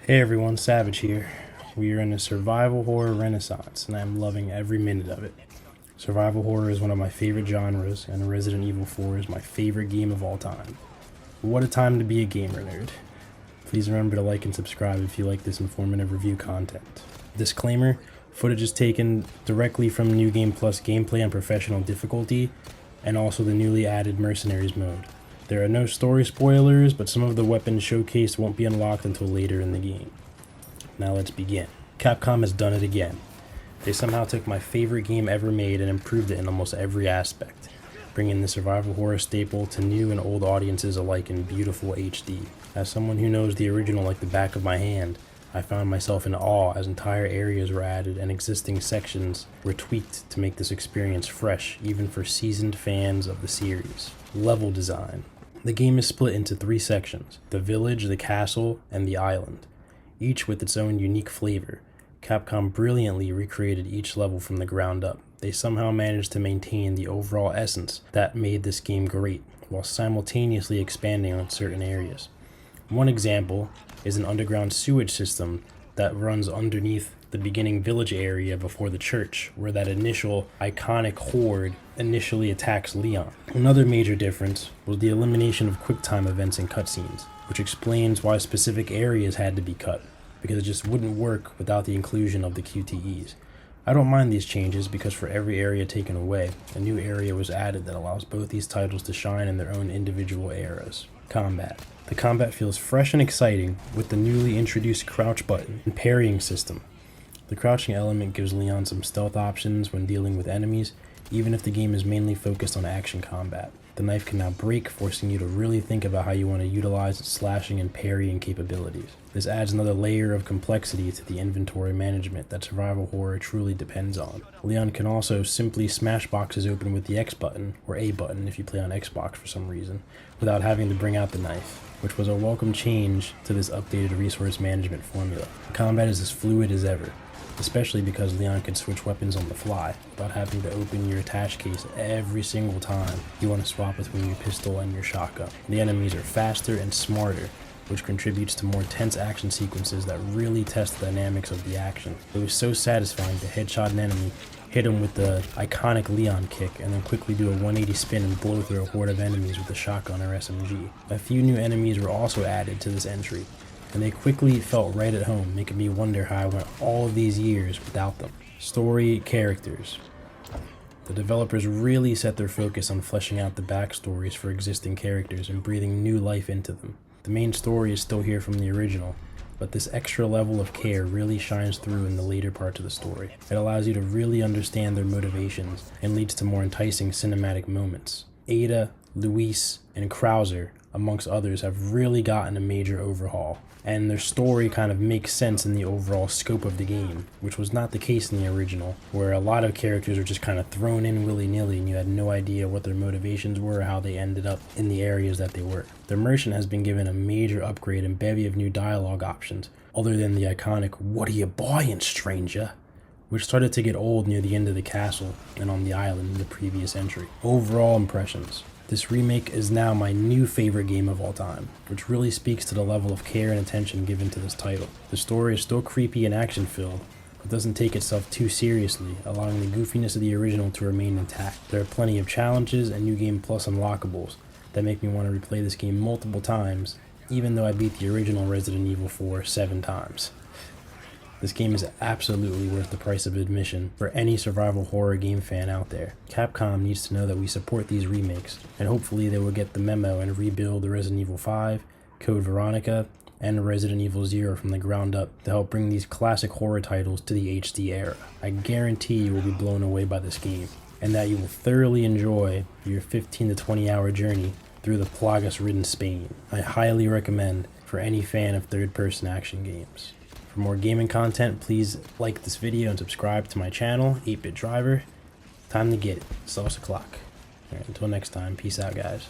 Hey everyone, Savage here. We are in a survival horror renaissance, and I'm loving every minute of it. Survival horror is one of my favorite genres, and Resident Evil 4 is my favorite game of all time. What a time to be a gamer nerd. Please remember to like and subscribe if you like this informative review content. Disclaimer, footage is taken directly from New Game Plus gameplay on professional difficulty, and also the newly added Mercenaries mode. There are no story spoilers, but some of the weapons showcased won't be unlocked until later in the game. Now let's begin. Capcom has done it again. They somehow took my favorite game ever made and improved it in almost every aspect, bringing the survival horror staple to new and old audiences alike in beautiful HD. As someone who knows the original like the back of my hand, I found myself in awe as entire areas were added and existing sections were tweaked to make this experience fresh, even for seasoned fans of the series. Level design. The game is split into 3 sections: the village, the castle, and the island, each with its own unique flavor. Capcom brilliantly recreated each level from the ground up. They somehow managed to maintain the overall essence that made this game great, while simultaneously expanding on certain areas. One example is an underground sewage system that runs underneath the beginning village area before the church, where that initial iconic horde initially attacks Leon. Another major difference was the elimination of QuickTime events and cutscenes, which explains why specific areas had to be cut, because it just wouldn't work without the inclusion of the QTEs. I don't mind these changes because for every area taken away, a new area was added that allows both these titles to shine in their own individual eras. Combat. The combat feels fresh and exciting with the newly introduced crouch button and parrying system. The crouching element gives Leon some stealth options when dealing with enemies, even if the game is mainly focused on action combat. The knife can now break, forcing you to really think about how you want to utilize its slashing and parrying capabilities. This adds another layer of complexity to the inventory management that survival horror truly depends on. Leon can also simply smash boxes open with the X button, or A button if you play on Xbox for some reason, without having to bring out the knife, which was a welcome change to this updated resource management formula. Combat is as fluid as ever, especially because Leon can switch weapons on the fly without having to open your attach case every single time you want to swap between your pistol and your shotgun. The enemies are faster and smarter, which contributes to more tense action sequences that really test the dynamics of the action. It was so satisfying to headshot an enemy, hit him with the iconic Leon kick, and then quickly do a 180 spin and blow through a horde of enemies with a shotgun or SMG. A few new enemies were also added to this entry, and they quickly felt right at home, making me wonder how I went all of these years without them. Story, characters. The developers really set their focus on fleshing out the backstories for existing characters and breathing new life into them. The main story is still here from the original, but this extra level of care really shines through in the later parts of the story. It allows you to really understand their motivations and leads to more enticing cinematic moments. Ada, Luis, and Krauser, amongst others, have really gotten a major overhaul, and their story kind of makes sense in the overall scope of the game, which was not the case in the original, where a lot of characters were just kind of thrown in willy-nilly and you had no idea what their motivations were or how they ended up in the areas that they were. The merchant has been given a major upgrade and bevy of new dialogue options, other than the iconic "What are you buying, stranger?", which started to get old near the end of the castle and on the island in the previous entry. Overall impressions. This remake is now my new favorite game of all time, which really speaks to the level of care and attention given to this title. The story is still creepy and action-filled, but doesn't take itself too seriously, allowing the goofiness of the original to remain intact. There are plenty of challenges and New Game Plus unlockables that make me want to replay this game multiple times, even though I beat the original Resident Evil 4 7 times. This game is absolutely worth the price of admission for any survival horror game fan out there. Capcom needs to know that we support these remakes, and hopefully they will get the memo and rebuild the Resident Evil 5, Code Veronica, and Resident Evil 0 from the ground up to help bring these classic horror titles to the HD era. I guarantee you will be blown away by this game, and that you will thoroughly enjoy your 15 to 20 hour journey through the plagas-ridden Spain. I highly recommend for any fan of third-person action games. For more gaming content, please like this video and subscribe to my channel, 8-Bit Driver. Time to get it. Sauce o'clock. Alright, until next time, peace out, guys.